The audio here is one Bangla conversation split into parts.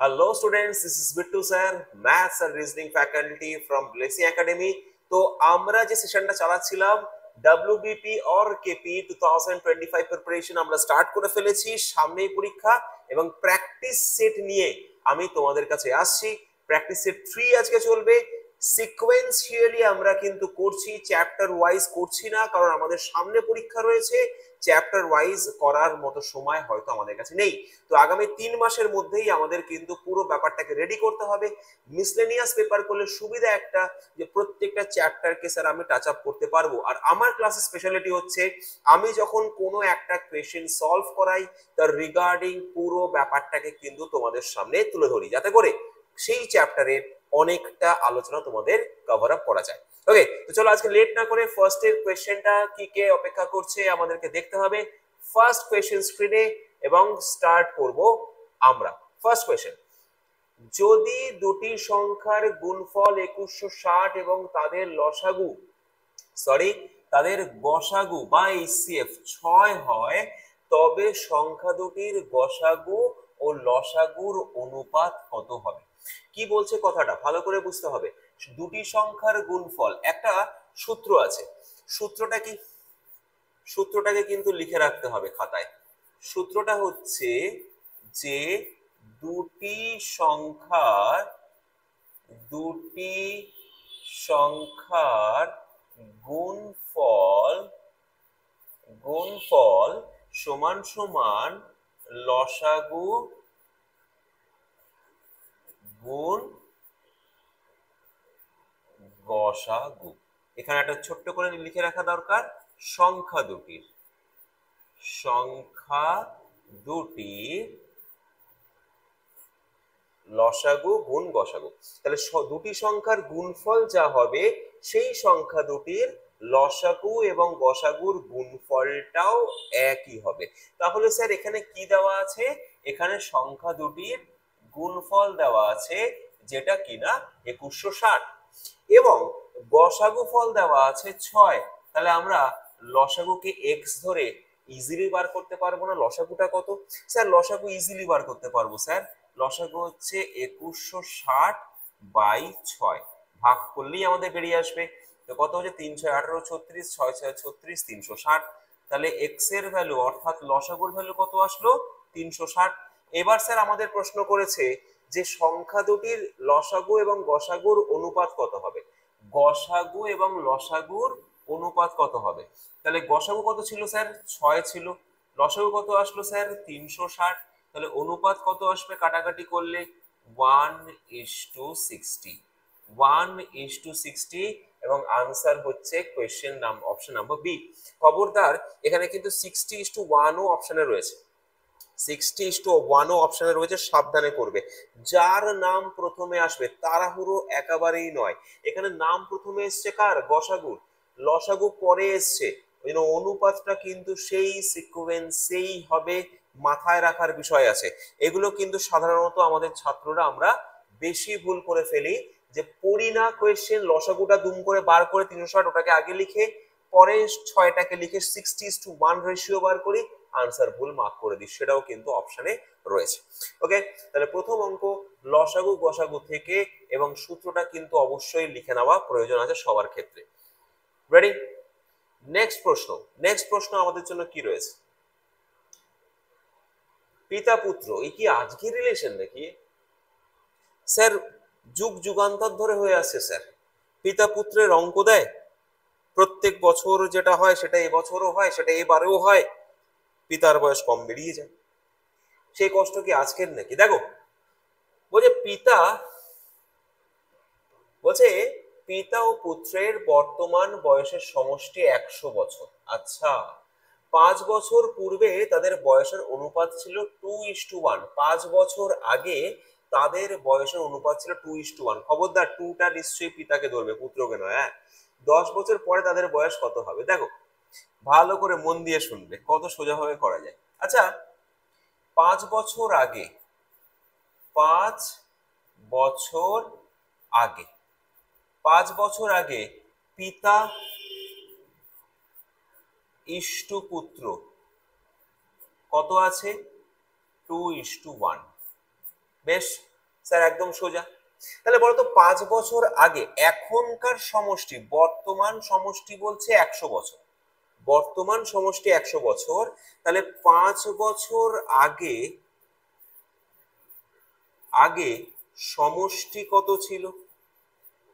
Hello students, this is Bittu sir, Maths and Reasoning faculty from Blessing Academy. তো আমরা যে সেশনটা চালাচ্ছিলাম WBP or KP 2025 প্রিপারেশন আমরা স্টার্ট করে ফেলেছি, সামনেই পরীক্ষা এবং প্র্যাকটিস সেট নিয়ে আমি তোমাদের কাছে আসছি। প্র্যাকটিস সেট 3 আজকে চলবে। সিকোয়েন্সিয়ালি আমরা কিন্তু করছি, চ্যাপ্টার ওয়াইজ করছি না, কারণ আমাদের সামনে পরীক্ষা রয়েছে। চ্যাপ্টার ওয়াইজ করার মতো সময় হয়তো আমাদের কাছে নেই। তো আগামী 3 মাসের মধ্যেই আমাদের কিন্তু পুরো ব্যাপারটাকে রেডি করতে হবে। মিসলেনিয়াস পেপার করলে সুবিধা একটা, যে প্রত্যেকটা চ্যাপ্টারকে স্যার আমি টাচ আপ করতে পারবো। আর আমার ক্লাসের স্পেশালিটি হচ্ছে আমি যখন কোনো একটা কোয়েশ্চেন সলভ করাই তার রিগার্ডিং পুরো ব্যাপারটাকে কিন্তু তোমাদের সামনে তুলে ধরি, যাতে করে সেই চ্যাপ্টারের অনেকটা আলোচনা তোমাদের কভার আপ করা যায়। ওকে, তো চলো আজকে লেট না করে ফার্স্টের কোয়েশ্চেনটা কি কে অপেক্ষা করছে আমাদেরকে দেখতে হবে। ফার্স্ট কোয়েশ্চেন স্ক্রিনে এবং স্টার্ট করব আমরা। ফার্স্ট কোয়েশ্চেন, যদি দুটি সংখ্যার গুণফল 2160 এবং তাদের গসাগু বা এইচসিএফ 6 হয়, তবে সংখ্যা দুটির গসাগু ও লসাগুর অনুপাত কত হবে? কি বলছে কথাটা ভালো করে বুঝতে হবে। দুটি সংখ্যার গুণফল, একটা সূত্র আছে। সূত্রটা কি? সূত্রটাকে কিন্তু লিখে রাখতে হবে খাতায়। সূত্রটা হচ্ছে যে দুটি সংখ্যার দুটি সংখ্যার গুণফল গুণফল সমান সমান লসাগু গুণ গসাগু। এখানে একটা ছোট্ট করে লিখে রাখা দরকার, সংখ্যা দুটির লসাগু গুণ গসাগু। তাহলে দুটি সংখ্যার গুণফল যা হবে, সেই সংখ্যা দুটির লসাগু এবং গসাগুর গুণফলটাও একই হবে। তাহলে স্যার এখানে কি দেওয়া আছে? এখানে সংখ্যা দুটির গুণফল দেওয়া আছে, যেটা কিনা 2160, এবং গসাগু ফল দেওয়া আছে 6। তাহলে আমরা লসাগুকে এক্স ধরে ইজিলি বার করতে পারবো না? লসাগুটা কত স্যার? লসাগু ইজিলি বার করতে পারবো স্যার। লসাগু হচ্ছে 2160 বাই 6, ভাগ করলেই আমাদের বেরিয়ে আসবে। তো কত হচ্ছে? 3 6 18 36, 6 6 36, 360। তাহলে এক্স এর ভ্যালু অর্থাৎ লসাগুর ভ্যালু কত আসলো? 360। এবার স্যার আমাদের প্রশ্ন করেছে যে সংখ্যা দুটির লসাগু এবং গসাগুর অনুপাত কত হবে। গসাগু এবং লসাগুর অনুপাত কত হবে? তাহলে গসাগু কত ছিল স্যার? 6 ছিল। লসাগু কত আসলো স্যার? 360। তাহলে অনুপাত কত আসবে কাটাকাটি করলে? 1:60। 1:60, এবং আনসার হচ্ছে কোয়েশ্চেন অপশন নাম্বার বি। খবরদার, এখানে কিন্তু 60:1 ও অপশনে রয়েছে। 60:1 ও অপশনে রয়েছে, সাবধানে করবে। যার নাম প্রথমে আসবে, তাড়াহুড়ো একেবারেই নয়। এখানে নাম প্রথমে এসছে কার? গসাগুর। লসাগু পরে এসছে, ওই জন্য অনুপাতটা কিন্তু সেই সিকোয়েন্সেই হবে। মাথায় রাখার বিষয় আছে। এগুলো কিন্তু সাধারণত আমাদের ছাত্ররা আমরা বেশি ভুল করে ফেলি, যে পড়ি না কোয়েশ্চেন, লসাগুটা দুম করে বার করে 360 ওটাকে আগে লিখে, পরে 6টাকে লিখে 60:1 রেশিও বার করি, আনসার ভুল মার্ক করে দিই। সেটাও কিন্তু অপশনে রয়েছে। ওকে, তাহলে প্রথম অঙ্ক লসাগু গসাগু থেকে, এবং সূত্রটা কিন্তু অবশ্যই লিখে নেওয়া প্রয়োজন আছে সবার ক্ষেত্রে। রেডি? নেক্সট প্রশ্ন আমাদের জন্য কি রয়েছে? পিতা পুত্র, এই কি আজকের রিলেশন নাকি স্যার? যুগ যুগান্তর ধরে হয়ে আসছে স্যার। পিতা পুত্রের অঙ্ক দেয় প্রত্যেক বছর, যেটা হয় সেটা এবছরও হয়, সেটা এবারেও হয়। পিতার বয়স কম বেরিয়ে যায়, সেই কষ্ট কি আজকের নাকি? দেখো, বলছে পিতা ও পুত্রের বর্তমান বয়সের সমষ্টি 100 বছর। আচ্ছা, 5 বছর পূর্বে তাদের বয়সের অনুপাত ছিল 2:1। 5 বছর আগে তাদের বয়সের অনুপাত ছিল 2:1। খবরদার, টুটা নিশ্চয়ই পিতাকে ধরবে, পুত্রকে নয়। হ্যাঁ, 10 বছর পরে তাদের বয়স কত হবে? দেখো, ভালো করে মন দিয়ে শুনবে, কত সোজাভাবে করা যায়। আচ্ছা, 5 বছর আগে, 5 বছর আগে, 5 বছর আগে পিতা ইষ্টু পুত্র কত আছে? 2:1। বেশ স্যার, একদম সোজা। তাহলে বলতো 5 বছর আগে এখনকার সমষ্টি, বর্তমান সমষ্টি বলছে 100 বছর, বর্তমান সমষ্টি 100 বছর, তাহলে 5 বছর আগে আগে সমষ্টি কত ছিল?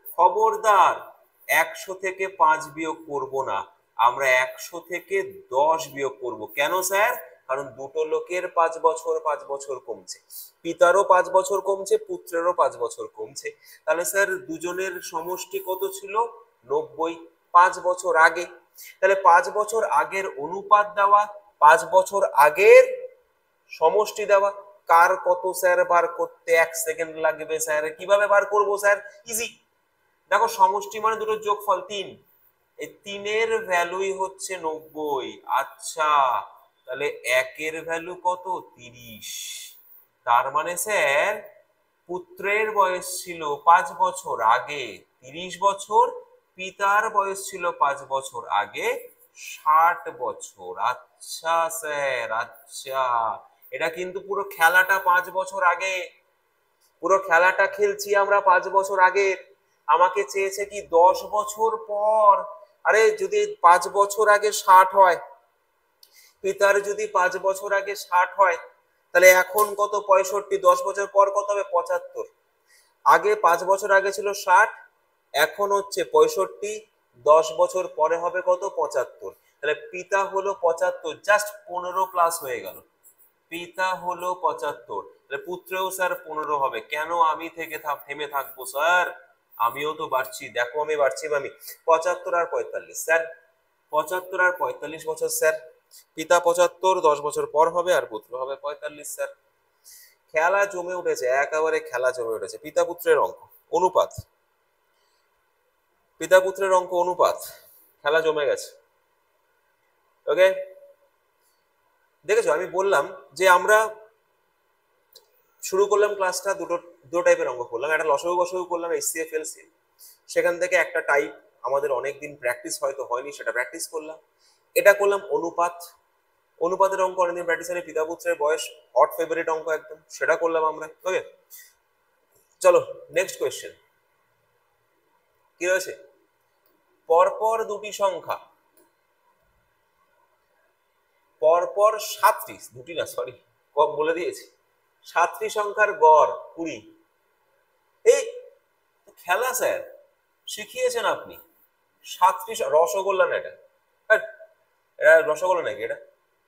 খবরদার 100 থেকে 5 বিয়োগ করব না, আমরা 100 থেকে 10 বিয়োগ করব। কেন স্যার? কারণ দুটো লোকের 5 বছর 5 বছর কমছে, পিতারও 5 বছর কমছে, পুত্রেরও 5 বছর কমছে। তাহলে স্যার দুজনের সমষ্টি কত ছিল? 90, 5 বছর আগে। তাহলে 5 বছর আগের অনুপাত দেওয়া, 5 বছর আগের সমষ্টি দেওয়া। কার কত স্যার বার করতে 1 সেকেন্ড লাগবে স্যার? কিভাবে বার করব স্যার? ইজি। দেখো সমষ্টি মানে দুটো যোগফল 3, এই 3-এর ভ্যালুই হচ্ছে 90। আচ্ছা, তাহলে 1-এর ভ্যালু কত? 30। তার মানে স্যার পুত্রের বয়স ছিল 5 বছর আগে 30 বছর, পিতার বয়স ছিল 5 বছর আগে 60 বছর। আচ্ছা স্যার, আচ্ছা, এটা কিন্তু পুরো খেলাটা 5 বছর আগে, পুরো খেলাটা খেলছি আমরা 5 বছর আগে। আমাকে চেয়েছে কি 10 বছর পর। আরে যদি 5 বছর আগে 60 হয়, পিতার যদি 5 বছর আগে 60 হয়, তাহলে এখন কত? 65। 10 বছর পর কত হবে? 75। আগে 5 বছর আগে ছিল 60, এখন হচ্ছে 65, 10 বছর পরে হবে কত? 75। তাহলে পিতা হলো 75, জাস্ট 15 প্লাস হয়ে গেল। পিতা হলো 75, তাহলে পুত্রেও স্যার 15 হবে। কেন আমি থেমে থাকবো স্যার? আমিও তো বাড়ছি, দেখো আমি বাড়ছি। আমি 75 আর 45 স্যার, 75 আর 45 বছর স্যার। পিতা 75, 10 বছর পর হবে, আর পুত্র হবে 45 স্যার। খেলা জমে উঠেছে, একেবারে খেলা জমে উঠেছে। পিতা পুত্রের অঙ্ক অনুপাত, পিতা পুত্রের অঙ্ক অনুপাত, খেলা জমে গেছে। ওকে, দেখেছো আমি বললাম যে আমরা শুরু করলাম ক্লাসটা দুটো টাইপের অঙ্ক করলাম, একটা লসাগু গসাগু করলাম HCF LCM, সেখান থেকে একটা টাইপ আমাদের অনেকদিন প্র্যাকটিস হয়তো হয়নি, সেটা প্র্যাকটিস করলাম। এটা করলাম অনুপাত, অনুপাতের অঙ্ক অনেকদিন প্র্যাকটিস হয়নি, পিতা পুত্রের বয়স হট ফেভারিট অঙ্ক একদম, সেটা করলাম আমরা। ওকে, চলো নেক্সট কোয়েশ্চেন। কি রয়েছে? পরপর দুটি সংখ্যা, পরপর 7টি, দুটি না সরি কম বলে দিয়েছি, 7টি সংখ্যার গড় 20। এই খেলা স্যার শিখিয়েছেন আপনি। 7টি রসগোল্লা না এটা? হ্যাঁ, এটা রসগোল্লা নাকি? এটা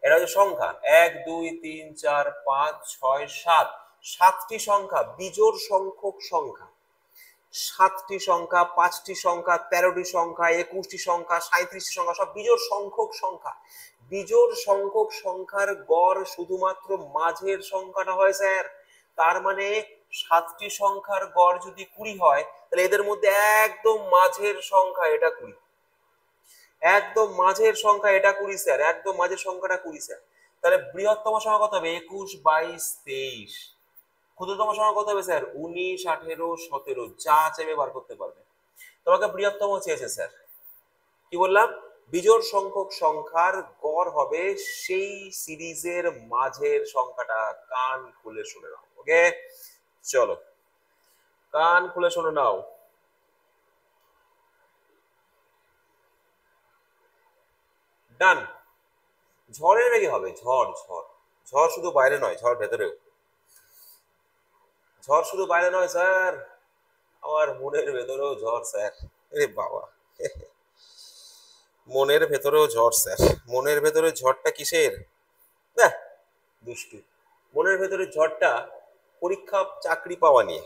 এটা হচ্ছে সংখ্যা 1 2 3 4 5 6 7, 7টি সংখ্যা, বিজোড় সংখ্যক সংখ্যা। 7টি সংখ্যা, 5টি সংখ্যা, 13টি সংখ্যা, 21টি সংখ্যা, 37টি সংখ্যা, সব বিজোড় সংখ্যক সংখ্যা। বিজোড় সংখ্যক সংখ্যার গড় শুধুমাত্র মাঝের সংখ্যাটা হয় স্যার। তার মানে 7টি সংখ্যার গড় যদি 20 হয়, তাহলে এদের মধ্যে একদম মাঝের সংখ্যা এটা 20, একদম মাঝের সংখ্যা এটা 20 স্যার, একদম মাঝের সংখ্যাটা 20 স্যার। তাহলে বৃহত্তম সংখ্যা কত হবে? 21 22 23। ক্ষুদ্রতম সংখ্যা কত হবে স্যার? 19 18 17, যা চাইবে বার করতে পারবে। তোমাকে বৃহত্তম চেয়েছে স্যার। কি বললাম? বিজোড় সংখ্যক সংখ্যার গড় হবে সেই সিরিজের মাঝের সংখ্যাটা। কান খুলে শুনে নাও। ওকে, চলো কান খুলে শুনে নাও। ডান। ঝড়ের বেগে হবে, ঝড় ঝড়। ঝড় শুধু বাইরে নয়, ঝড় ভেতরেও। ঝড় শুধু বাইরে নয় স্যার, আমার মনের ভেতরেও ঝড় স্যার। আরে বাবা, মনের ভেতরেও ঝড় স্যার। মনের ভেতরে ঝড়টা কিসের? না, দুষ্টু। মনের ভেতরে ঝড়টা পরীক্ষা চাকরি পাওয়া নিয়ে।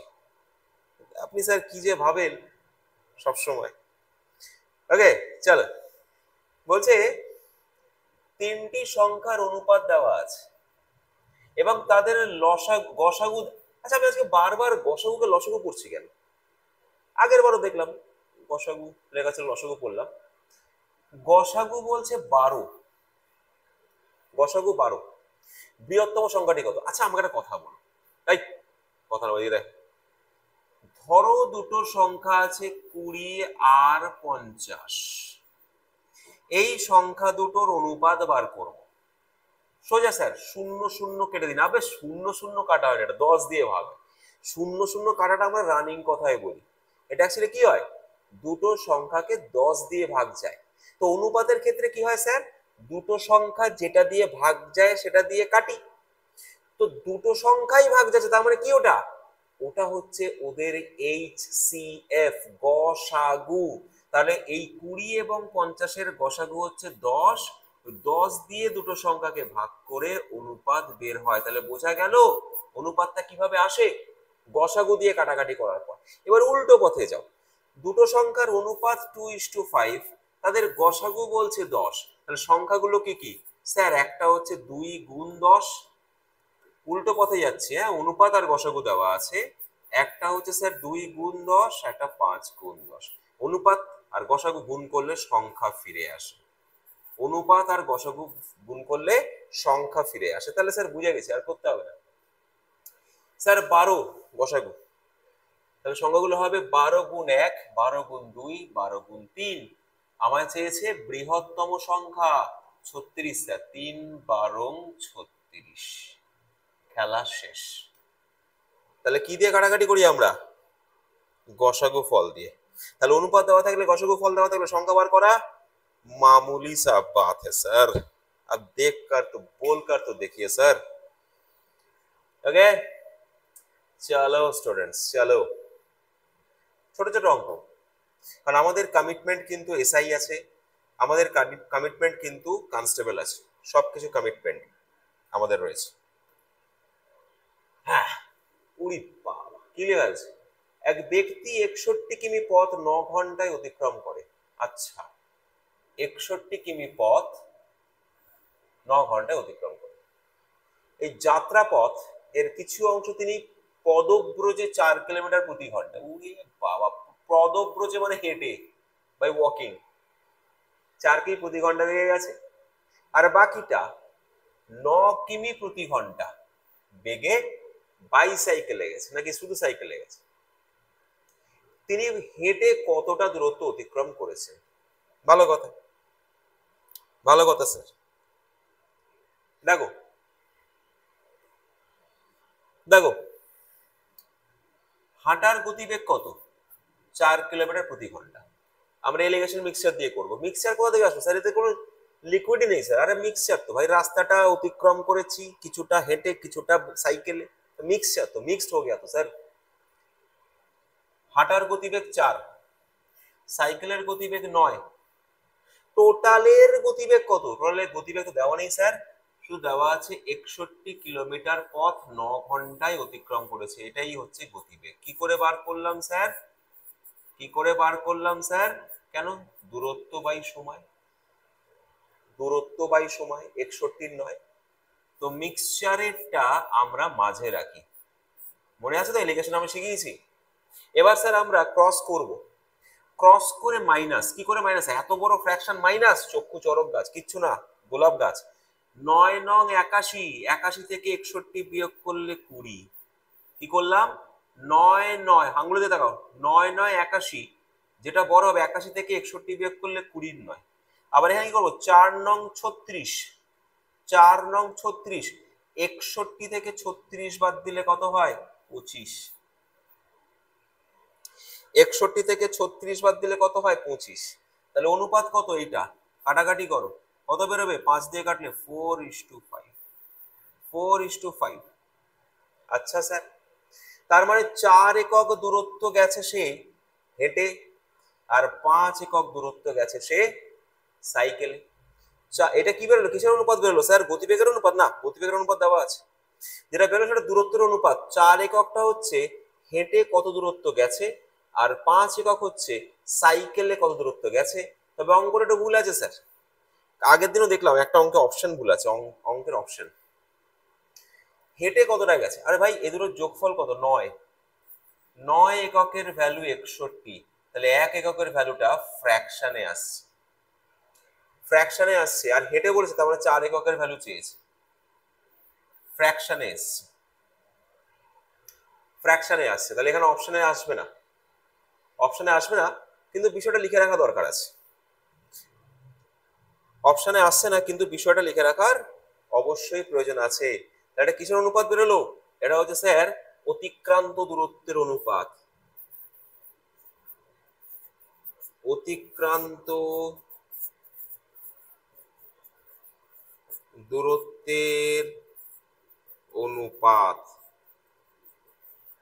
আপনি স্যার কি যে ভাবেন সবসময়। ওকে, চলো। বলছে 3টি সংখ্যার অনুপাত দেওয়া আছে এবং তাদের গসাগু। আচ্ছা, আমি আজকে বারবার গসাগুকে লসাগু পড়ছি কেন? আগের বারও দেখলাম গসাগু লেখা ছিল, লসাগু পড়লাম। গসাগু বলছে 12, গসাগু 12। বৃহত্তম সংখ্যাটি কত? আচ্ছা আমাকে একটা কথা বলো, তাই কথা বলি দেখ। ধরো দুটো সংখ্যা আছে 20 আর 50, এই সংখ্যা দুটোর অনুপাত বার করবো। সোজা স্যার, 0 0 কেটে দিন। আবে 0 0 কাটা হয় না, এটা 10 দিয়ে ভাগ। শূন্য শূন্য কাটাটা আমরা রানিং কথায় বলি। এটা অ্যাকচুয়ালি কি হয়, দুটো সংখ্যাকে 10 দিয়ে ভাগ যায়। তো অনুপাতের ক্ষেত্রে কি হয় স্যার, দুটো সংখ্যা যেটা দিয়ে ভাগ যায় সেটা দিয়ে কাটি। তো দুটো সংখ্যাই ভাগ যাচ্ছে, তার মানে কি ওটা, ওটা হচ্ছে ওদের HCF, গসাগু। তাহলে এই 20 এবং 50-এর গসাগু হচ্ছে 10। 10 দিয়ে দুটো সংখ্যাকে ভাগ করে অনুপাত বের হয়। তাহলে বোঝা গেল অনুপাতটা কিভাবে আসে, গসাগু দিয়ে কাটাকাটি করার পর। এবার উল্টো পথে যাও, দুটো সংখ্যার অনুপাত 2:5, তাদের গসাগু বলছে 10। তাহলে সংখ্যাগুলো কি কি স্যার, একটা হচ্ছে 2 গুণ 10, উল্টো পথে যাচ্ছে, হ্যাঁ, অনুপাত আর গসাগু দেওয়া আছে। একটা হচ্ছে স্যার 2 গুণ 10, একটা 5 গুণ 10। অনুপাত আর গসাগু গুণ করলে সংখ্যা ফিরে আসে, অনুপাত আর গসাগু গুণ করলে সংখ্যা ফিরে আসে। তাহলে স্যার বুঝে গেছে, আর করতে হবে না। স্যার 12 গসাগু, তাহলে সংখ্যাগুলো হবে 12 গুণ 1, 12 গুণ 2, 12 গুণ 3। আমায় চেয়েছে বৃহত্তম সংখ্যা 36 স্যার, 3 12 36। খেলা শেষ। তাহলে কি দিয়ে কাটাকাটি করি আমরা, গসাগু ফল দিয়ে। তাহলে অনুপাত দেওয়া থাকলে, গসাগু ফল দেওয়া থাকলে সংখ্যা বার করা मामूली सा बात है सर, अब देख कर तो बोल कर तो देखिए सर। ओके, चलो स्टूडेंट्स, चलो ছোট ছোট অঙ্ক, কারণ আমাদের কমিটমেন্ট কিন্তু এসআই আছে, আমাদের কমিটমেন্ট কিন্তু কনস্টেবল আছে, সবকিছু কমিটমেন্ট আমাদের রয়েছে। হ্যাঁ, উড়ি বাবা কি লেখা আছে, এক ব্যক্তি 61 কিমি পথ 9 ঘন্টায় অতিক্রম করে। আচ্ছা, 61 কিমি পথ 9 ঘন্টায় অতিক্রম করে। এই যাত্রাপথ এর কিছু অংশ তিনি পদব্রজে 4 কিলোমিটার প্রতি ঘন্টা, উড়ি বাবা, পদব্রজে মানে হেঁটে, বাই ওয়াকিং 4 কিমি প্রতি ঘন্টা বেগে গেছে, আর বাকিটা 9 কিমি প্রতি ঘন্টা বেগে বাইসাইকেলে গেছে, নাকি শুধু সাইকেলে গেছে। তিনি হেঁটে কতটা দূরত্ব অতিক্রম করেছেন? ভালো কথা, ভালো কথা স্যার। দেখো দেখো, হাঁটার গতিবেগ কত, 4 কিলোমিটার প্রতি ঘন্টা। আমরা এলিগেশন মিক্সচার দিয়ে করব। মিক্সচার কোথা থেকে আসবে স্যার, এতে কোনো লিকুইডই নেই স্যার। আরে মিক্সচার তো ভাই, রাস্তাটা অতিক্রম করেছি, কিছুটা হেঁটে কিছুটা সাইকেলে, মিক্সচার তো মিক্সড हो गया তো স্যার। হাঁটার গতিবেগ 4, সাইকেলের গতিবেগ 9, টোটালের গতিবেগ কত? টোটালের গতিবেগ তো দেওয়া নেই স্যার, শুধু দেওয়া আছে 61 কিলোমিটার পথ 9 ঘন্টায় অতিক্রম করেছে, এটাই হচ্ছে গতিবেগ। কি করে বার করলাম স্যার, কি করে বার করলাম স্যার? কেন, দূরত্ব বাই সময়, দূরত্ব বাই সময়, 61 নয়। তো মিক্সচারেরটা আমরা মাঝে রাখি, মনে আছে তো, এলিগেশন আমরা শিখিয়েছি। এবার স্যার আমরা ক্রস করব, ক্রস করে মাইনাস। কি করে মাইনাস, এত বড় ফ্র্যাকশন মাইনাস, চক্ষু চরক গাছ, কিচ্ছু না, গোলাপ গাছ। 9 নং 81, 81 থেকে 61 বিয়োগ করলে 20। কি করলাম, 9 9, আঙুলে দিয়ে দেখাও, 9 9 81, যেটা বড় হবে 81 থেকে 61 বিয়োগ করলে 20 9। আবার এখানে কি করবো, 4 নং 36, 4 নং 36, 61 থেকে 36 বাদ দিলে কত হয়, 25। 61 থেকে 36 বাদ দিলে কত হয়, 25। তাহলে অনুপাত কত, এইটা কাটাকাটি করো, কত বেরোবে, 5 দিয়ে কাটলে 4:5, 4:5। আচ্ছা স্যার, তার মানে 4 একক দূরত্ব গেছে সে হেঁটে, আর 5 একক দূরত্ব গেছে সে সাইকেলে। এটা কি বেরোলো, কিসের অনুপাত বেরোলো স্যার, গতিবেগের অনুপাত? না, গতিবেগের অনুপাত দেওয়া আছে, যেটা বেরোলো সেটা দূরত্বের অনুপাত। 4 এককটা হচ্ছে হেঁটে কত দূরত্ব গেছে, আর 5 একক হচ্ছে সাইকেলে কত দূরত্ব গেছে। তবে অঙ্কটা একটু ভুল আছে স্যার, আগের দিনও দেখলাম একটা অঙ্কে অপশন ভুল আছে, অঙ্কের অপশন। হেঁটে কতটা গেছে, আরে ভাই এ দুটোর যোগফল কত, 9, 9 এককের ভ্যালু 61, তাহলে 1 এককের ভ্যালুটা ফ্র্যাকশনে আসছে, ফ্র্যাকশনে আসছে, আর হেঁটে বলেছে, তার মানে 4 এককের ভ্যালু চেয়েছে, ফ্র্যাকশনে এসছে, ফ্র্যাকশনে আসছে। তাহলে এখানে অপশনে আসবে না, অপশনে আসবে না, কিন্তু বিষয়টা লিখে রাখা দরকার আছে। অপশনে আসছে না, কিন্তু বিষয়টা লিখে রাখার অবশ্যই প্রয়োজন আছে। এটা কিসের অনুপাত বেরোলো, এটা হচ্ছে স্যার অতিক্রান্ত দূরত্বের অনুপাত, অতিক্রান্ত দূরত্বের অনুপাত,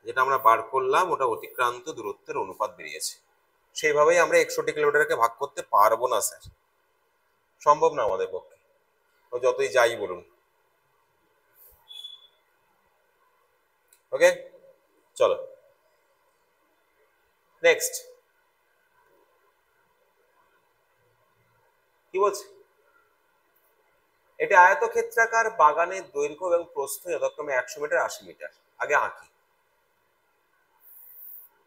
যেটা আমরা বার করলাম ওটা অতিক্রান্ত দূরত্বের অনুপাত বেরিয়েছে। সেইভাবেই আমরা 61 কিলোমিটারকে ভাগ করতে পারবো না স্যার, সম্ভব না আমাদের পক্ষে, ও যতই যাই বলুন। ওকে, চলো নেক্সট কি বলছে, এটা আয়তক্ষেত্রাকার বাগানের দৈর্ঘ্য এবং প্রস্থ যথাক্রমে 100 মিটার 80 মিটার। আগে আঁকি।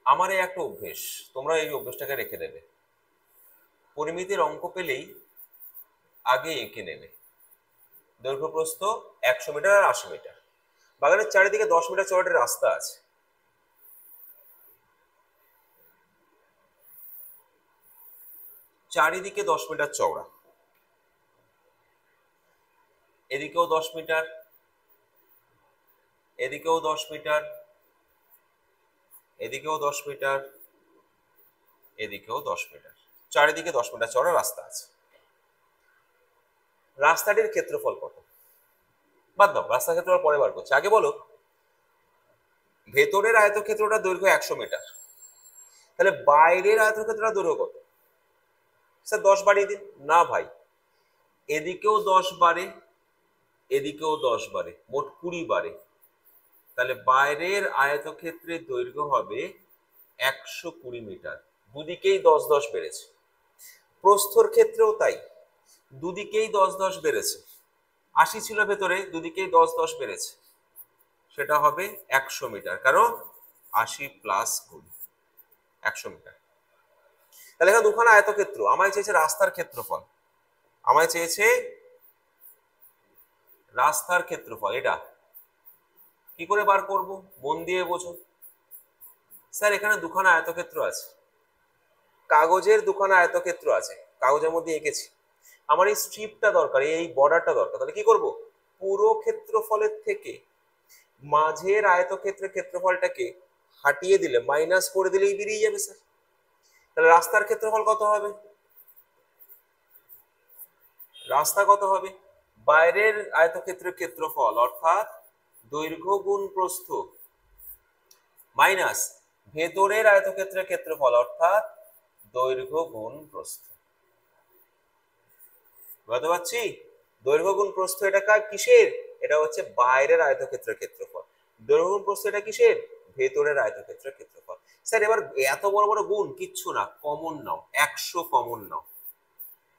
আমার এই একটা অভ্যেস, তোমরা এই অভ্যেসটাকে রেখে দেবে, পরিমিতির অঙ্ক পেলেই আগে এঁকে নেবে। দৈর্ঘ্য প্রস্থ 100 মিটার আর 80 মিটার। বাগানের চারিদিকে 10 মিটার চওড়ার রাস্তা আছে। চারিদিকে 10 মিটার চওড়া, এদিকেও 10 মিটার, এদিকেও 10 মিটার, এদিকেও 10 মিটার, এদিকেও 10 মিটার, চারিদিকে 10 মিটার চওড়া রাস্তা আছে। রাস্তাটির ক্ষেত্রফল কত? বাদ দাও, রাস্তার ক্ষেত্রফল পরে বার করছি, আগে বলো ভেতরের আয়তক্ষেত্রটা দৈর্ঘ্য 100 মিটার, তাহলে বাইরের আয়তক্ষেত্রটা দৈর্ঘ্য কত? স্যার 10 বাড়িয়ে দিন। না ভাই, এদিকেও 10 বাড়ে, এদিকেও 10 বাড়ে, মোট 20 বাড়ে। তাহলে বাইরের আয়তক্ষেত্রের দৈর্ঘ্য হবে 120 মিটার, দুদিকেই 10 10 বেড়েছে। প্রস্থর ক্ষেত্রেও তাই, দুদিকেই 10 10 বেড়েছে। 80 ছিল ভেতরে, দুদিকেই 10 10 বেড়েছে, সেটা হবে 100 মিটার, কারণ 80 প্লাস 20 100 মিটার। তাহলে এখানে দুখানা আয়তক্ষেত্র, আমায় চেয়েছে রাস্তার ক্ষেত্রফল, আমায় চেয়েছে রাস্তার ক্ষেত্রফল। এটা কি করে বার করব, মন দিয়ে বোঝো। স্যার এখানে দুখানা আয়তক্ষেত্র আছে, কাগজের দুখানা আয়তক্ষেত্র আছে, কাগজের মধ্যে এঁকেছি। আমার এই স্ট্রিপটা দরকার, এই বর্ডারটা দরকার। তাহলে কি করব, পুরো ক্ষেত্রফলের থেকে মাঝের আয়তক্ষেত্রের ক্ষেত্রফলটাকে হাটিয়ে দিলে, মাইনাস করে দিলেই বেরিয়ে যাবে স্যার। তাহলে রাস্তার ক্ষেত্রফল কত হবে? রাস্তা কত হবে? বাইরের আয়তক্ষেত্রের ক্ষেত্রফল অর্থাৎ দৈর্ঘ্য গুণ প্রস্থ মাইনাস ভেতরের আয়তক্ষেত্রের ক্ষেত্রফল অর্থাৎ দৈর্ঘ্য গুণ প্রস্থ। বুঝতে পারছি? দৈর্ঘ্য গুণ প্রস্থ এটা কিসের? এটা হচ্ছে বাইরের আয়তক্ষেত্রের ক্ষেত্রফল। দৈর্ঘ্য গুণ প্রস্থ এটা কিসের? ভেতরের আয়তক্ষেত্রের ক্ষেত্রফল। স্যার এবার এত বড় বড় গুণ কিচ্ছু না, কমন নাও, 100 কমন নাও।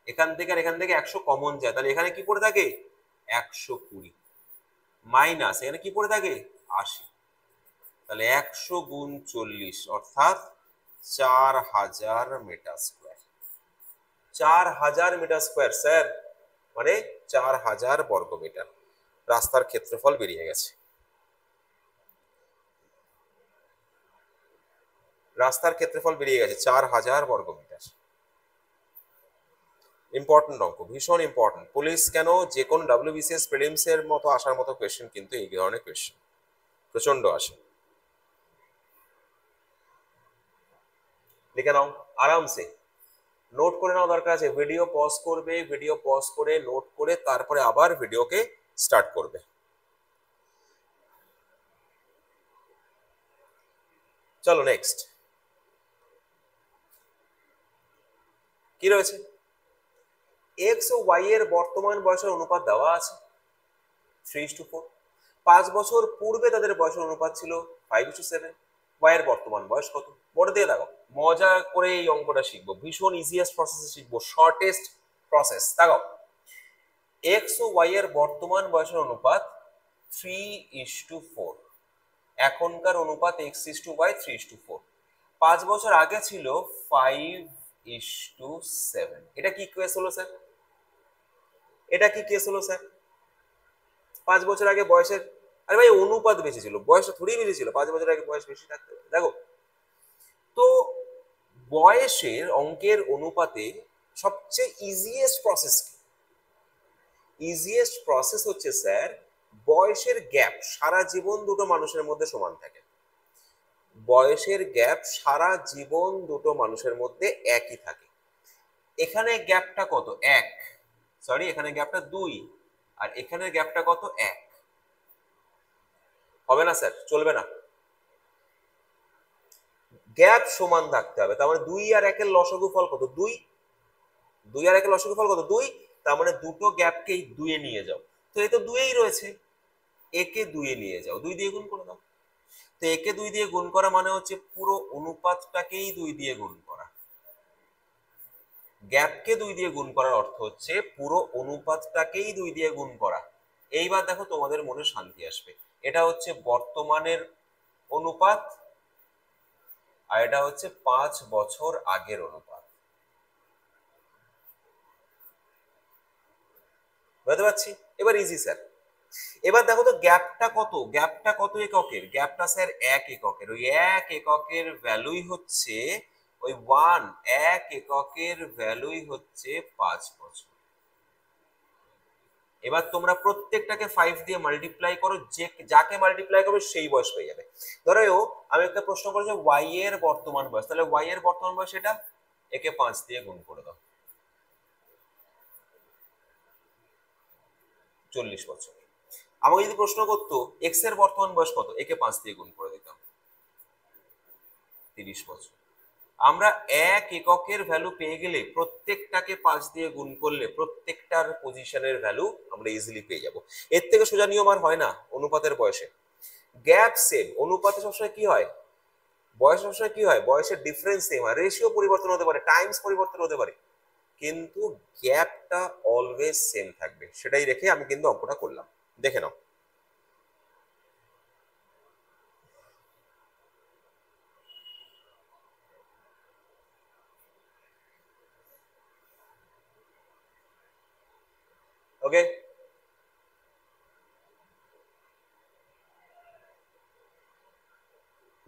এখান থেকে আর এখান থেকে 100 কমন যায়, তাহলে এখানে কি পড়ে থাকে? 120 মাইনাস এখানে কি পড়ে থাকে? 80। তাহলে 100 গুণ 40 অর্থাৎ 4000 metre square. 4000 metre square sir, মানে 4000 বর্গ মিটার রাস্তার ক্ষেত্রফল বেরিয়ে গেছে। রাস্তার ক্ষেত্রফল বেরিয়ে গেছে 4000 বর্গ মিটার। ইম্পর্টেন্ট অঙ্ক, ভীষণ ইম্পর্টেন্ট। পুলিশ কেন, যে কোনো ডাব্লিউবিসিএস প্রিলিমস এর মতো আসার মতো কোয়েশ্চেন কিন্তু এই ধরনের কোয়েশ্চেন প্রচন্ড আসে। লিখে নাও আরামসে, নোট করে নাও, দরকার আছে ভিডিও পজ করবে, ভিডিও পজ করে নোট করে তারপরে আবার ভিডিওকে স্টার্ট করবে। চলো নেক্সট কি রয়েছে, এক্স ও ওয়াই এর বর্তমান বয়সের অনুপাত দেওয়া আছে 3:4। 5 বছর পূর্বে তাদের বয়সের অনুপাত ছিল 5:7। ওয়াই এর বর্তমান বয়স কত? বোর্ডে দিয়ে দেখো, মজা করে এই অঙ্কটা শিখবো, ভীষণ ইজিয়েস্ট প্রসেসে শিখবো, শর্টেস্ট প্রসেস। দেখো এক্স ও ওয়াই এর বর্তমান বয়সের অনুপাত 3:4, এখনকার অনুপাত x:y 3:4। 5 বছর আগে ছিল 5:7। এটা কি কেস হলো স্যার? এটা কি কেস হলো স্যার? 5 বছর আগে বয়সের, আরে ভাই অনুপাত বেশি ছিল, বয়স থোড়ি বেশি ছিল, 5 বছর আগে বয়স বেশি থাকতে পারে। দেখো তো বয়সের অঙ্কের অনুপাতে সবচেয়ে ইজিয়েস্ট প্রসেস কি? ইজিয়েস্ট প্রসেস হচ্ছে স্যার বয়সের গ্যাপ সারা জীবন দুটো মানুষের মধ্যে সমান থাকে। বয়সের গ্যাপ সারা জীবন দুটো মানুষের মধ্যে একই থাকে। এখানে গ্যাপটা কত? 1, সরি এখানে গ্যাপটা 2, আর এখানে গ্যাপটা কত? 1। হবে না স্যার, চলবে না। গ্যাপ সমান থাকতে হবে, তার মানে 2 আর 1 এর লসাগু ফল কত? 2। 2 আর 1 এর লসাগু ফল কত? 2। তার মানে দুটো গ্যাপকেই 2 এ নিয়ে যাও। তো এই তো 2 এই রয়েছে, একে 2 এ নিয়ে যাও, 2 দিয়ে গুণ করে দাও। তো একে 2 দিয়ে গুণ করা মানে হচ্ছে পুরো অনুপাতটাকেই 2 দিয়ে গুণ করা। গ্যাপকে 2 দিয়ে গুণ করার অর্থ হচ্ছে পুরো অনুপাতটাকেই 2 দিয়ে গুণ করা। এইবার দেখো তোমাদের মনে শান্তি আসবে। এটা হচ্ছে বর্তমানের অনুপাত, আর এটা হচ্ছে 5 বছর আগের অনুপাত। বুঝতে পারছি? এবার ইজি স্যার। এবার দেখো তো গ্যাপটা কত? গ্যাপটা কত এককের? গ্যাপটা স্যার 1 এককের। ওই 1 এককের ভ্যালুই হচ্ছে ওই 1, 1 এককের ভ্যালুই হচ্ছে 5 বছর। এবার তোমরা প্রত্যেকটাকে 5 দিয়ে মাল্টিপ্লাই করো, যে যাকে মাল্টিপ্লাই করবে সেই বয়স পেয়ে যাবে। ধরো আমি একটা প্রশ্ন করেছি y এর বর্তমান বয়স, তাহলে y এর বর্তমান বয়স এটা, একে 5 দিয়ে গুণ করে দাও, 40 বছর। আমাকে যদি প্রশ্ন করতো x এর বর্তমান বয়স কত, একে 5 দিয়ে গুণ করে দিতাম, 30 বছর। আমরা 1 এককের ভ্যালু পেয়ে গেলে প্রত্যেকটাকে 5 দিয়ে গুণ করলে প্রত্যেকটার পজিশনের ভ্যালু আমরা ইজিলি পেয়ে যাব। এর থেকে সোজা নিয়ম আর হয় না অনুপাতের বয়সে। গ্যাপ সেম, অনুপাতে সবসময় কি হয়? বয়স সবসময় কি হয়? বয়সের ডিফারেন্স সেম হয়, রেশিও পরিবর্তন হতে পারে, টাইমস পরিবর্তন হতে পারে, কিন্তু গ্যাপটা অলওয়েজ সেম থাকবে। সেটাই রেখে আমি কিন্তু অঙ্কটা করলাম, দেখে নাও। ওকে,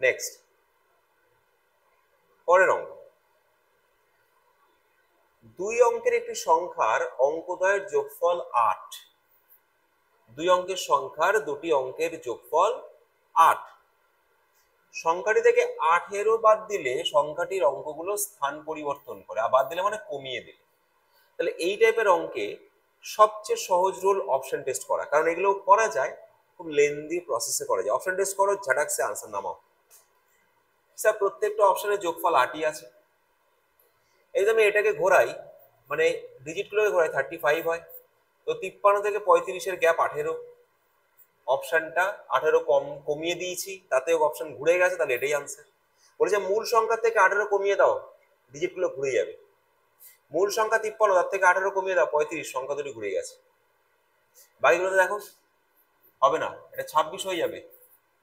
নেক্সট পরের অঙ্ক। 2 অঙ্কের একটি সংখ্যার অঙ্কদ্বয়ের যোগফল 8। 2 অঙ্কের সংখ্যার দুটি অঙ্কের যোগফল 8। সংখ্যাটি থেকে 18 বাদ দিলে সংখ্যাটির অঙ্কগুলো স্থান পরিবর্তন করে। আর বাদ দিলে মানে কমিয়ে দিলে। তাহলে এই টাইপের অঙ্কে সবচেয়ে সহজ রুল অপশন টেস্ট করা, কারণ এগুলো করা যায়, খুব লেন্দি প্রসেসে করা যায়। অপশন টেস্ট করো, ঝাটাকসে আনসার নামাও। স্যার প্রত্যেকটা অপশনের যোগফল 8ই আছে। এই যে আমি এটাকে ঘোরাই, মানে ডিজিটগুলোকে ঘোরাই, 35 হয়। তো 53 থেকে 35-এর গ্যাপ 18। অপশনটা 18 কমিয়ে দিয়েছি, তাতেও অপশন ঘুরে গেছে, তাহলে এটাই আনসার। বলেছে মূল সংখ্যা থেকে 18 কমিয়ে দাও, ডিজিটগুলো ঘুরে যাবে। মূল সংখ্যা 53, তার থেকে 18 কমিয়ে দাও 35, সংখ্যা দুটি ঘুরে গেছে। বাকিগুলোতে দেখো হবে না, এটা 26 হয়ে যাবে,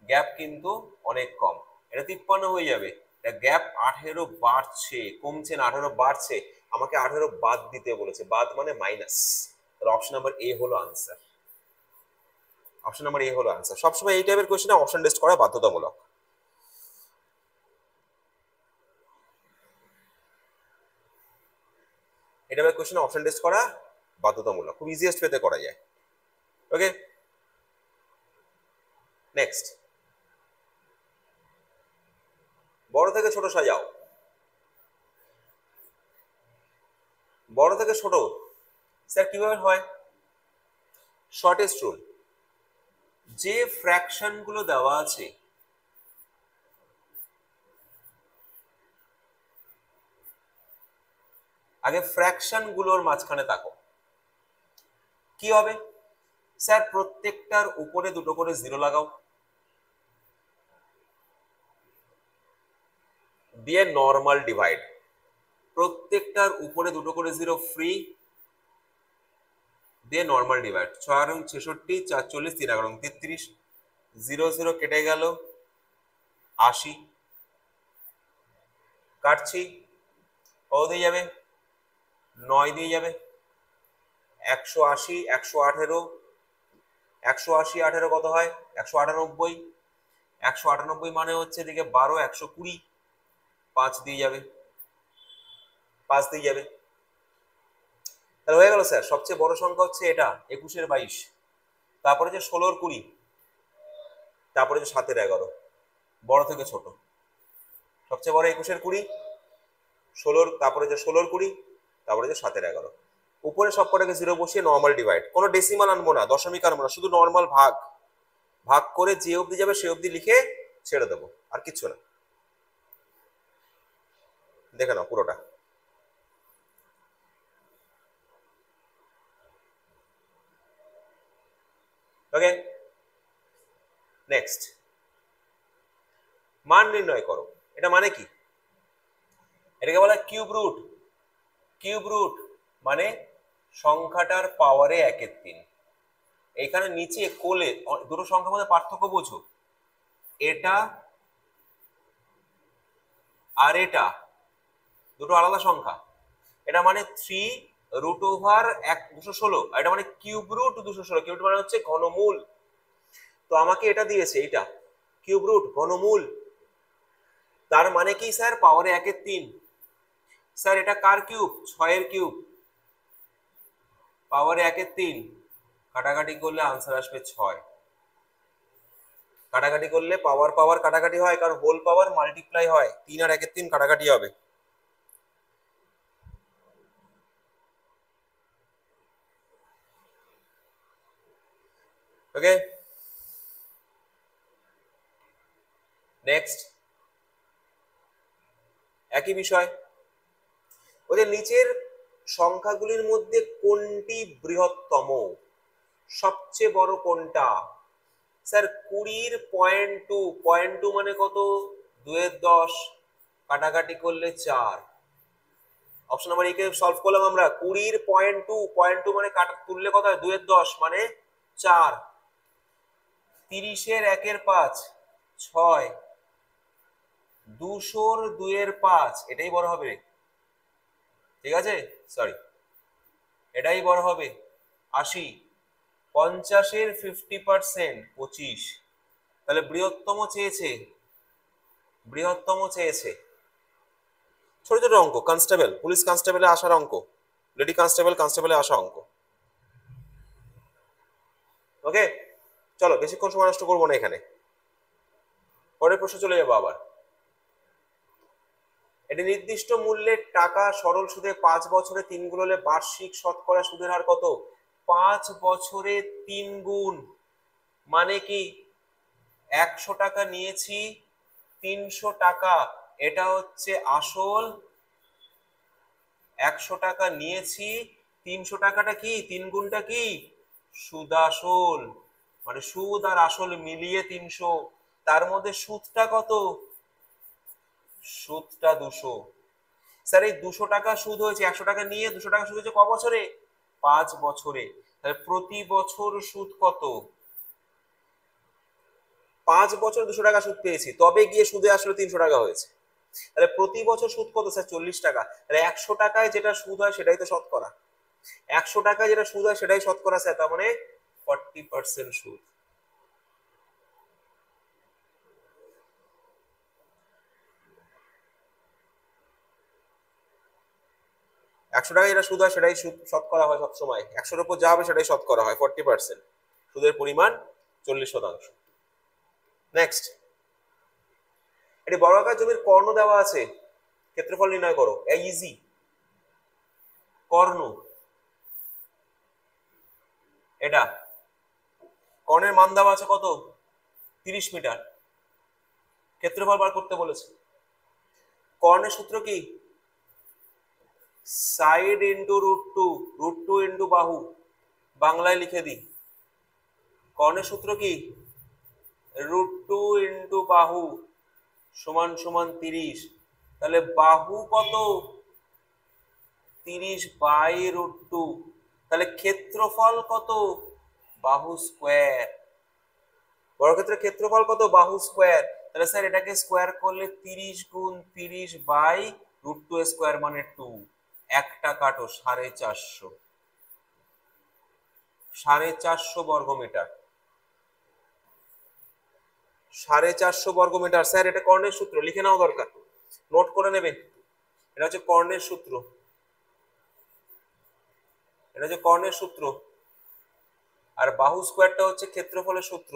গ্যাপ কিন্তু অনেক কম। এটা 53 হয়ে যাবে, এটা গ্যাপ 18 বাড়ছে, কমছে না, 18 বাড়ছে। আমাকে 18 বাদ দিতে বলেছে, বাদ মানে মাইনাস। তাহলে অপশন নাম্বার এ হলো আনসার। অপশন নাম্বার এ হলো আনসার। সবসময় এই টাইপের কোশ্চেনে অপশন টেস্ট করা বাধ্যতামূলক। এই টাইপের কোশ্চেনে অপশন টেস্ট করা বাধ্যতামূলক, খুব ইজিয়েস্ট ওয়েতে করা যায়। ওকে, নেক্সট। বড় থেকে ছোট সাজাও। বড় থেকে ছোট স্যার কিভাবে হয়? শর্টেস্ট রুল, যে ফ্র্যাকশন গুলো দেওয়া আছে আগে ফ্র্যাকশন গুলোর মাঝখানে তাকো, কি হবে? স্যার প্রত্যেকটার উপরে দুটো করে জিরো লাগাও, দিয়ে নর্মাল ডিভাইড, প্রত্যেকটার উপরে দুটো করে জিরো ফ্রি, দিয়ে নর্মাল ডিভাইড। 6 66, 4 40, 3 11 33, 0 0 কেটে গেল, 80 কাটছি, কত দিয়ে যাবে? 9 দিয়ে যাবে। 180, 118, 180 18 কত হয়? 198। 198 মানে হচ্ছে এদিকে 12, 120, 5 দিয়ে যাবে, 5 দিয়ে যাবে। তাহলে হয়ে গেল স্যার। সবচেয়ে বড় সংখ্যা হচ্ছে এটা 21 22, তারপরে যে 16 20, তারপরে যে 7 11, বড় থেকে ছোট। সবচেয়ে বড় 21-20, 16, তারপরে যে 16-20, তারপরে যে 7-11। উপরে সবকটাকে 0 বসিয়ে নর্মাল ডিভাইড, কোনো ডেসিমাল আনবো না, দশমিক আনবো না, শুধু নর্মাল ভাগ ভাগ করে যে অবধি যাবে সে অবধি লিখে ছেড়ে দেবো, আর কিচ্ছু না। দেখে নাও পুরোটা। ওকে, নেক্সট, মান নির্ণয় করো। এটা মানে কি? এটাকে বলা কিউব রুট। কিউব রুট মানে সংখ্যাটার পাওয়ারে 1/3। এইখানে নিচে কোলে দুটো সংখ্যার মধ্যে পার্থক্য বোঝো, এটা আর এটা দুটো আলাদা সংখ্যা। এটা মানে 3√216, আর এটা মানে কিউব রুট 216। কিউব মানে হচ্ছে ঘনমূল। তো আমাকে এটা দিয়েছে, এটা কিউব রুট ঘনমূল, তার মানে কি স্যার? পাওয়ারে 1/3। স্যার এটা কার কিউব? 6-এর কিউব, পাওয়ারে 1/3। কাটাকাটি করলে আনসার আসবে 6। কাটাকাটি করলে পাওয়ার পাওয়ার কাটাকাটি হয়, কারণ হোল পাওয়ার মাল্টিপ্লাই হয়, 3 আর 1/3 কাটাকাটি হবে। ওকে, নেক্সট, একই বিষয়। ওদের নিচের সংখ্যাগুলির মধ্যে কোনটি বৃহত্তম? সবচেয়ে বড় কোনটা? স্যার 20-0.2, 0.2 মানে কত? 2/10, কাটাকাটি করলে 4। অপশন নাম্বার একে সলভ করলাম আমরা। 20-0.2, 0.2 মানে কাটা তুললে কত হয়? 2/10 মানে 4। 30-এর 1/5, 6। 200-র 2/5, এটাই বড় হবে, ঠিক আছে, সরি, এটাই বড় হবে 80। 50-এর 50%, 25। তাহলে বৃহত্তম চেয়েছে, বৃহত্তম চেয়েছে। ছোট ছোট অঙ্ক, কনস্টেবল, পুলিশ কনস্টেবলে আসার অঙ্ক, লেডি কনস্টেবল, কনস্টেবলে আসা অঙ্ক। ওকে, চলো বেশিক্ষণ সময় নষ্ট করবো না এখানে, পরের প্রশ্ন চলে যাবো আবার। এটি নির্দিষ্ট মূল্যের টাকা সরল সুদে 5 বছরে 3 গুণ হলে বার্ষিক শতকরা সুদের হার কত? 5 বছরে 3 গুণ মানে কি? 100 টাকা নিয়েছি, 300 টাকা, এটা হচ্ছে আসল। 100 টাকা নিয়েছি, 300 টাকাটা কি? 3 গুণটা কি? সুদ আসল, মানে সুদ আর আসল মিলিয়ে 300। তার মধ্যে সুদটা কত? সুদটা 200। স্যার এই 200 টাকা সুদ হয়েছে, 100 টাকা নিয়ে 200 টাকা সুদ হয়েছে ক বছরে? 5 বছরে। তাহলে প্রতি বছর সুদ কত? 5 বছর 200 টাকা সুদ পেয়েছি, তবে গিয়ে সুদে আসলে 300 টাকা হয়েছে। তাহলে প্রতি বছর সুদ কত স্যার? 40 টাকা। তাহলে 100 টাকায় যেটা সুদ হয় সেটাই তো শতকরা। 100 টাকায় যেটা সুদ হয় সেটাই শতকরা স্যার, তার মানে 40% সুদ। একশো টাকায় যেটা সুদ হয় সেটাই সুদ শতকরা হয় সবসময়। 100-র উপর যা হবে সেটাই শতকরা হয়, 40%। সুদের পরিমাণ 40%। নেক্সট, এটি বর্গাকার জমির কর্ণ দেওয়া আছে, ক্ষেত্রফল নির্ণয় করো। ইজি, কর্ণ, এটা কর্ণের মান দেওয়া আছে কত? 30 মিটার। ক্ষেত্রফল বার করতে বলেছে। কর্ণের সূত্র কি? সাইড ইন্টু √2, √2 ইন্টু বাহু। বাংলায় লিখে দিই, কর্ণের সূত্র কি? √2 ইন্টু বাহু সমান সমান 30। তাহলে বাহু কত? 30/√2। তাহলে ক্ষেত্রফল কত? বাহু স্কোয়ার। বর্গক্ষেত্রের ক্ষেত্রফল কত? বাহু স্কোয়ার। তাহলে স্যার এটাকে স্কোয়ার করলে 30 গুণ 30/√2 স্কোয়ার মানে 2। একটা কাটো, 450, 450 বর্গমিটার। 450 বর্গমিটার। স্যার এটা কর্ণের সূত্র, লিখে নাও, দরকার নোট করে নেবে। এটা হচ্ছে কর্ণের সূত্র, এটা হচ্ছে কর্ণের সূত্র। আর বাহু স্কোয়ারটা হচ্ছে ক্ষেত্রফলের সূত্র।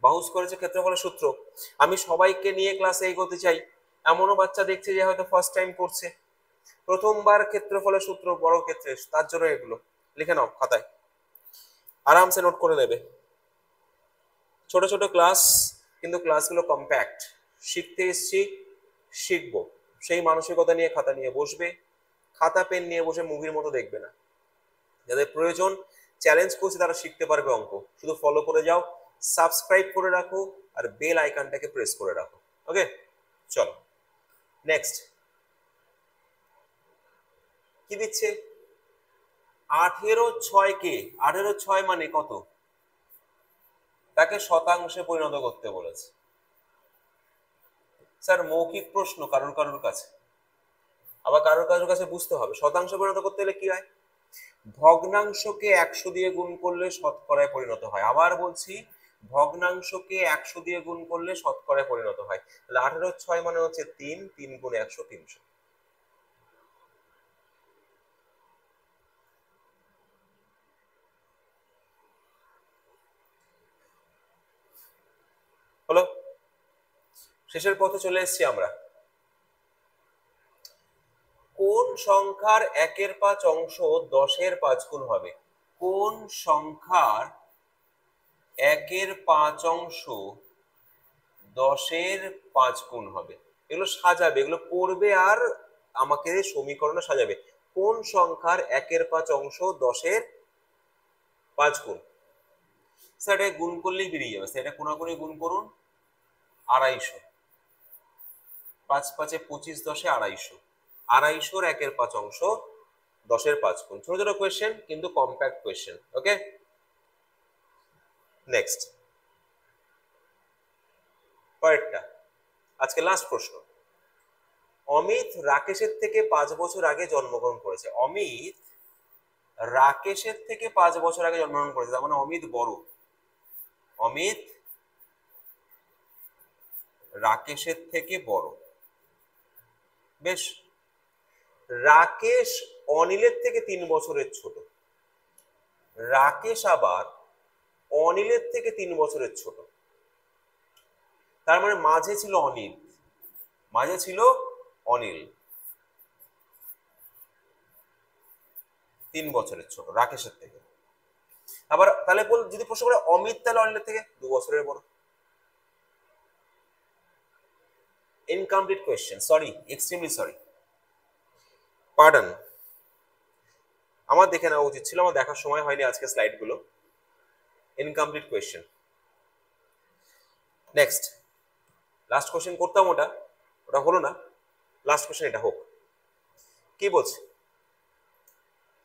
বাউন্স করেছে ক্ষেত্রফলের সূত্র। আমি সবাইকে নিয়ে ক্লাসে এগোতে চাই, এমনও বাচ্চা দেখছে যে হয়তো ফার্স্ট টাইম করছে, প্রথমবার ক্ষেত্রফলের সূত্র বড় ক্ষেত্রে, তার জন্য এগুলো লিখে নাও খাতায়, আরামসে নোট করে নেবে। ছোট ছোট ক্লাস, কিন্তু ক্লাসগুলো কম্প্যাক্ট। শিখতে এসছি, শিখবো, সেই মানসিকতা নিয়ে খাতা নিয়ে বসবে, খাতা পেন নিয়ে বসে মুভির মতো দেখবে না। যাদের প্রয়োজন চ্যালেঞ্জ করছে তারা শিখতে পারবে অঙ্ক, শুধু ফলো করে যাও, সাবস্ক্রাইব করে রাখো আর বেল আইকনটাকে প্রেস করে রাখো। ওকে, চলো নেক্সট। কি দিচ্ছে? 18/6 কে 18/6 মানে কত? তাকে শতাংশে পরিণত করতে বলেছে। স্যার মৌখিক প্রশ্ন কারোর কারোর কাছে, আবার কারোর কারোর কাছে বুঝতে হবে। শতাংশে পরিণত করতে হলে কি হয়? ভগ্নাংশকে 100 দিয়ে গুণ করলে শতকরায় পরিণত হয়। আবার বলছি, ভগ্নাংশকে 100 দিয়ে গুণ করলে শতকরায় পরিণত হয়। তাহলে 18/6 মানে হচ্ছে 3, 3 গুণ 100, 300। হলো, শেষের পথে চলে এসেছি আমরা। কোন সংখ্যার 1/5 অংশ 10-এর 5 গুণ হবে? কোন সংখ্যার 1/5 অংশ 10-এর 5 গুণ হবে? এগুলো সাজাবে, এগুলো পড়বে আর আমাকে সমীকরণে সাজাবে। কোন সংখ্যার 1/5 অংশ 10-এর 5 গুণ? স্যার এটা গুণ করলেই বেরিয়ে যাবে। স্যার এটা কোনাকুনি গুণ করুন, 250। 5 5 25, 10 250। 250-র 1/5 অংশ 10-এর 5 গুণ। ছোট ছোট কোয়েশ্চেন কিন্তু কম্প্যাক্ট কোয়েশ্চেন। ওকে, নেক্সট পরেরটা, আজকে লাস্ট প্রশ্ন। অমিত রাকেশের থেকে 5 বছর আগে জন্মগ্রহণ করেছে। অমিত রাকেশের থেকে 5 বছর আগে জন্মগ্রহণ করেছে, তার মানে অমিত বড়। অমিত রাকেশের থেকে বড়। বেশ, রাকেশ অনিলের থেকে 3 বছরের ছোট। রাকেশ আবার অনিলের থেকে 3 বছরের ছোট, তার মানে মাঝে ছিল অনিল, মাঝে ছিল অনিল, 3 বছরের ছোট রাকেশের থেকে। আবার তাহলে বল, যদি প্রশ্ন করে অমিত তাহলে অনিলের থেকে 2 বছরের বড়। Incomplete question, sorry, extremely sorry, pardon. আমার দেখে নেওয়া উচিত ছিল, আমার দেখার সময় হয়নি আজকে স্লাইডগুলো। Incomplete question. Next, last question করতাম, ওটা হলো না। লাস্ট কোয়েশ্চেন এটা হোক। কি বলছে?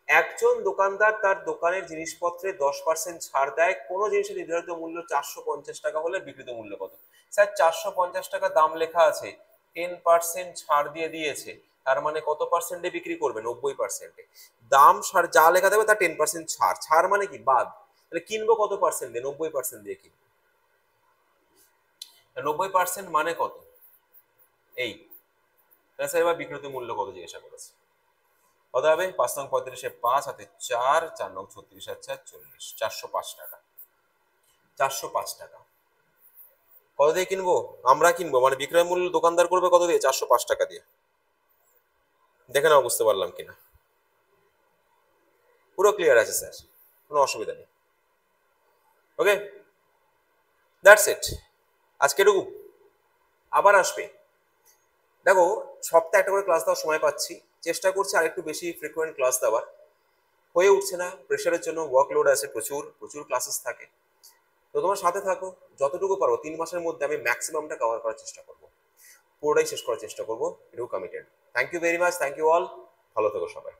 একজন দোকানদার তার দোকানের জিনিসপত্রে 10% ছাড় দেয়, কোনো জিনিসের নির্ধারিত মূল্য 450 টাকা হলে বিক্রিত মূল্য কত? স্যার 450 টাকা দাম লেখা আছে, 10% ছাড় দিয়ে দিয়েছে, তার মানে কত পার্সেন্টে বিক্রি করবে? 90%। দাম যা লেখা দেবে তার 10% ছাড়, ছাড় মানে কি? বাদ। তাহলে কিনবো কত পার্সেন্ট দিয়ে? 90% দিয়ে কিনবো। 90% মানে কত? এই। তাহলে স্যার এবার বিক্রিত মূল্য কত জিজ্ঞাসা করেছে? কত হবে? 5 নং 35-এ 5 হাতে 4, 4 নং 36 আর 4 40, 405 টাকা। 405 টাকা কত দিয়ে কিনবো? আমরা কিনবো, মানে বিক্রয় মূল্য দোকানদার করবে কত দিয়ে? 405 টাকা দিয়ে। দেখে নাও বুঝতে পারলাম কিনা। পুরো ক্লিয়ার আছে স্যার, কোনো অসুবিধা নেই। ওকে, দ্যাটস ইট, আজকে এটুকু। আবার আসবে। দেখো, সপ্তাহে একটা করে ক্লাস দেওয়ার সময় পাচ্ছি, চেষ্টা করছি আরেকটু বেশি ফ্রিকোয়েন্ট ক্লাস দেওয়ার, হয়ে উঠছে না, প্রেশারের জন্য। ওয়ার্কলোড আছে, প্রচুর প্রচুর ক্লাসেস থাকে। তো তোমার সাথে থাকো, যতটুকু পারো 3 মাসের মধ্যে আমি ম্যাক্সিমামটা কভার করার চেষ্টা করবো, পুরোটাই শেষ করার চেষ্টা করবো, এটুকু committed. Thank you very much, thank you all, ভালো থেকো সবাই।